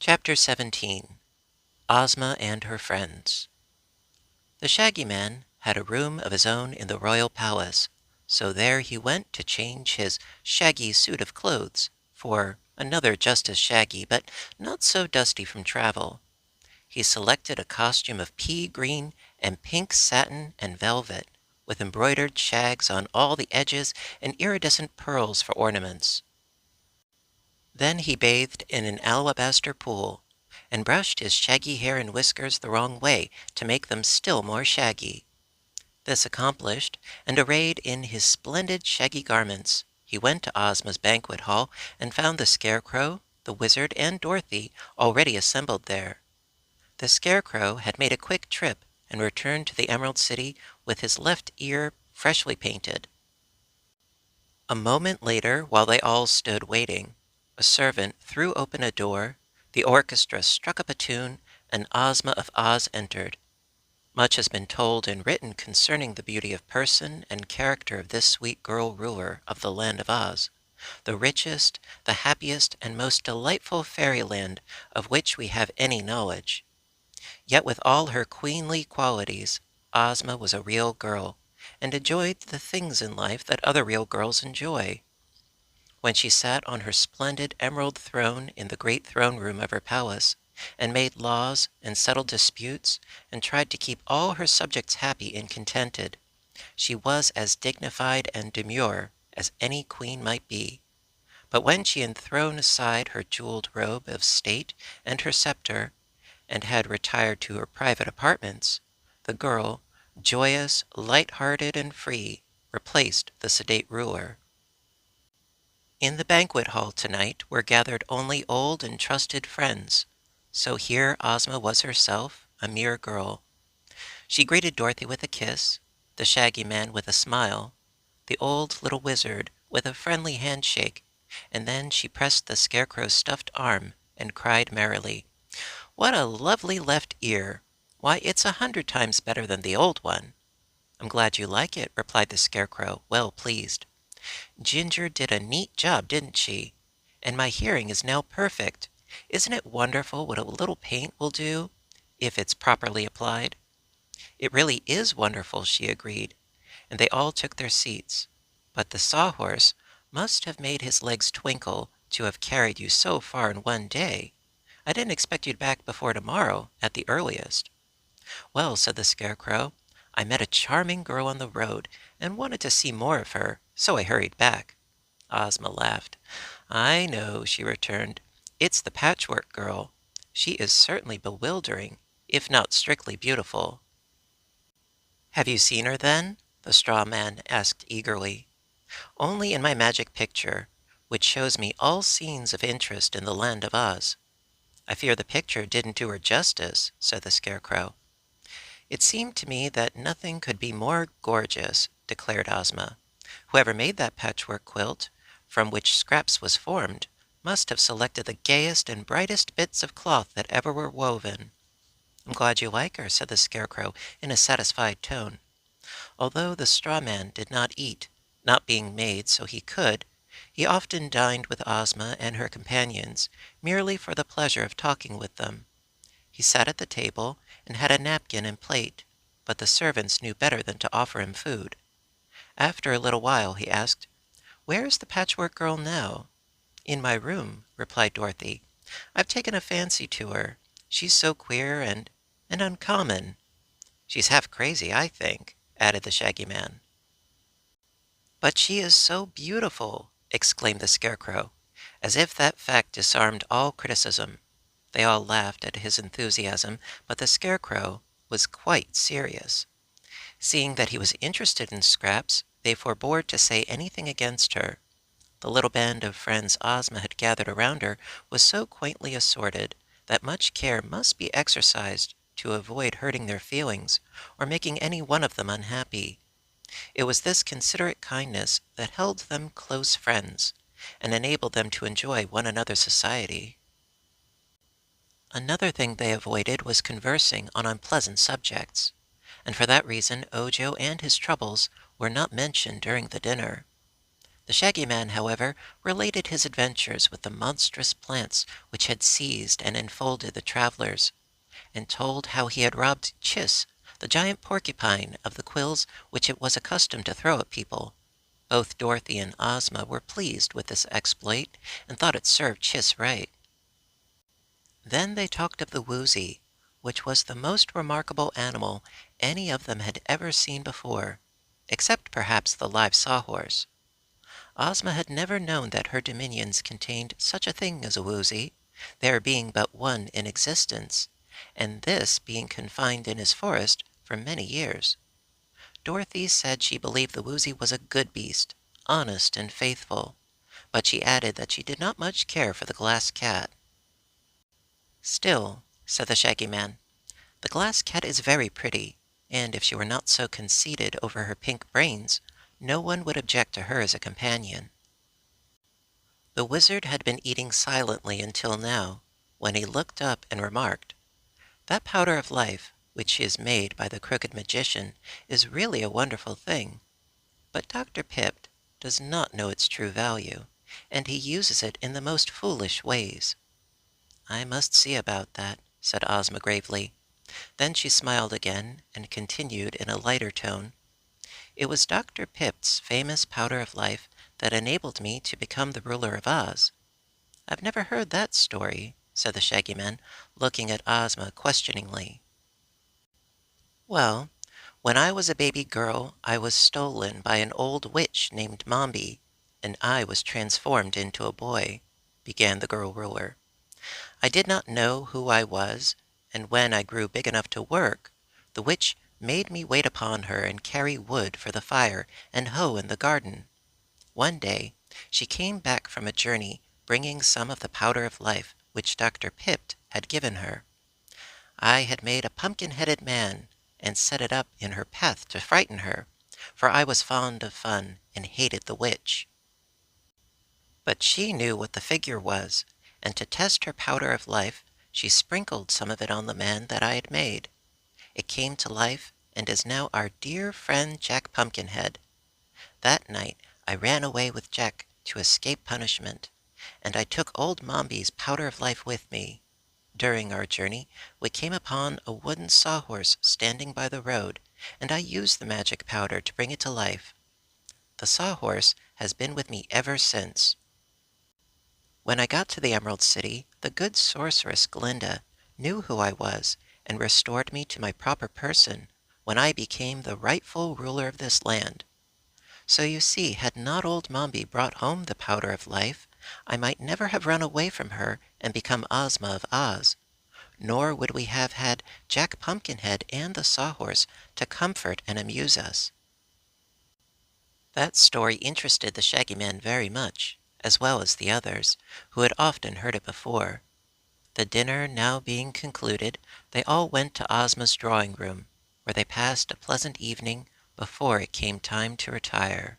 Chapter 17. Ozma and Her Friends. The Shaggy Man had a room of his own in the royal palace, so there he went to change his shaggy suit of clothes for another just as shaggy, but not so dusty from travel. He selected a costume of pea green and pink satin and velvet, with embroidered shags on all the edges and iridescent pearls for ornaments. Then he bathed in an alabaster pool, and brushed his shaggy hair and whiskers the wrong way to make them still more shaggy. This accomplished, and arrayed in his splendid shaggy garments, he went to Ozma's banquet hall and found the Scarecrow, the Wizard, and Dorothy already assembled there. The Scarecrow had made a quick trip and returned to the Emerald City with his left ear freshly painted. A moment later, while they all stood waiting, a servant threw open a door, the orchestra struck up a tune, and Ozma of Oz entered. Much has been told and written concerning the beauty of person and character of this sweet girl ruler of the land of Oz, the richest, the happiest, and most delightful fairyland of which we have any knowledge. Yet with all her queenly qualities, Ozma was a real girl, and enjoyed the things in life that other real girls enjoy. When she sat on her splendid emerald throne in the great throne room of her palace, and made laws and settled disputes, and tried to keep all her subjects happy and contented, she was as dignified and demure as any queen might be. But when she had thrown aside her jeweled robe of state and her scepter, and had retired to her private apartments, the girl, joyous, light-hearted, and free, replaced the sedate ruler. In the banquet hall tonight were gathered only old and trusted friends, so here Ozma was herself, a mere girl. She greeted Dorothy with a kiss, the Shaggy Man with a smile, the old little wizard with a friendly handshake, and then she pressed the Scarecrow's stuffed arm and cried merrily, "What a lovely left ear! Why, it's 100 times better than the old one." "I'm glad you like it," replied the Scarecrow, well pleased. "Ginger did a neat job, didn't she? And my hearing is now perfect. Isn't it wonderful what a little paint will do, if it's properly applied?" "It really is wonderful," she agreed, and they all took their seats. "But the Sawhorse must have made his legs twinkle to have carried you so far in one day. I didn't expect you'd back before tomorrow, at the earliest." "Well," said the Scarecrow, "I met a charming girl on the road, and wanted to see more of her, so I hurried back." Ozma laughed. "I know," she returned. "It's the Patchwork girl. She is certainly bewildering, if not strictly beautiful." "Have you seen her, then?" the straw man asked eagerly. "Only in my magic picture, which shows me all scenes of interest in the land of Oz." "I fear the picture didn't do her justice," said the Scarecrow. "It seemed to me that nothing could be more gorgeous," declared Ozma. "Whoever made that patchwork quilt, from which scraps was formed, must have selected the gayest and brightest bits of cloth that ever were woven." "I'm glad you like her," said the Scarecrow in a satisfied tone. Although the straw man did not eat, not being made so he could, he often dined with Ozma and her companions, merely for the pleasure of talking with them. He sat at the table and had a napkin and plate, but the servants knew better than to offer him food. After a little while he asked, "Where is the Patchwork Girl now?" "In my room," replied Dorothy. "I've taken a fancy to her. She's so queer and uncommon." "She's half crazy, I think," added the Shaggy Man. "But she is so beautiful!" exclaimed the Scarecrow, as if that fact disarmed all criticism. They all laughed at his enthusiasm, but the Scarecrow was quite serious. Seeing that he was interested in Scraps, they forbore to say anything against her. The little band of friends Ozma had gathered around her was so quaintly assorted that much care must be exercised to avoid hurting their feelings or making any one of them unhappy. It was this considerate kindness that held them close friends and enabled them to enjoy one another's society. Another thing they avoided was conversing on unpleasant subjects, and for that reason Ojo and his troubles were not mentioned during the dinner. The Shaggy Man, however, related his adventures with the monstrous plants which had seized and enfolded the travelers, and told how he had robbed Chiss, the giant porcupine, of the quills which it was accustomed to throw at people. Both Dorothy and Ozma were pleased with this exploit, and thought it served Chiss right. Then they talked of the Woozy, which was the most remarkable animal any of them had ever seen before, except perhaps the live Sawhorse. Ozma had never known that her dominions contained such a thing as a Woozy, there being but one in existence, and this being confined in his forest for many years. Dorothy said she believed the Woozy was a good beast, honest and faithful, but she added that she did not much care for the glass cat. "Still," said the Shaggy Man, "the glass cat is very pretty, and if she were not so conceited over her pink brains, no one would object to her as a companion." The Wizard had been eating silently until now, when he looked up and remarked, "That powder of life, which is made by the Crooked Magician, is really a wonderful thing, but Dr. Pipt does not know its true value, and he uses it in the most foolish ways." "I must see about that," said Ozma gravely. Then she smiled again, and continued in a lighter tone, "It was Dr. Pipt's famous powder of life that enabled me to become the ruler of Oz." "I've never heard that story," said the Shaggy Man, looking at Ozma questioningly. "Well, when I was a baby girl I was stolen by an old witch named Mombi, and I was transformed into a boy," began the girl ruler. "I did not know who I was, and when I grew big enough to work, the witch made me wait upon her and carry wood for the fire and hoe in the garden. One day she came back from a journey bringing some of the powder of life which Dr. Pipt had given her. I had made a pumpkin-headed man and set it up in her path to frighten her, for I was fond of fun and hated the witch. But she knew what the figure was, and to test her powder of life she sprinkled some of it on the man that I had made. It came to life, and is now our dear friend Jack Pumpkinhead. That night I ran away with Jack to escape punishment, and I took old Mombi's powder of life with me. During our journey we came upon a wooden sawhorse standing by the road, and I used the magic powder to bring it to life. The sawhorse has been with me ever since. When I got to the Emerald City, the good sorceress Glinda knew who I was and restored me to my proper person, when I became the rightful ruler of this land. So you see, had not old Mombi brought home the powder of life, I might never have run away from her and become Ozma of Oz, nor would we have had Jack Pumpkinhead and the Sawhorse to comfort and amuse us." That story interested the Shaggy Man very much, as well as the others, who had often heard it before. The dinner now being concluded, they all went to Ozma's drawing room, where they passed a pleasant evening before it came time to retire.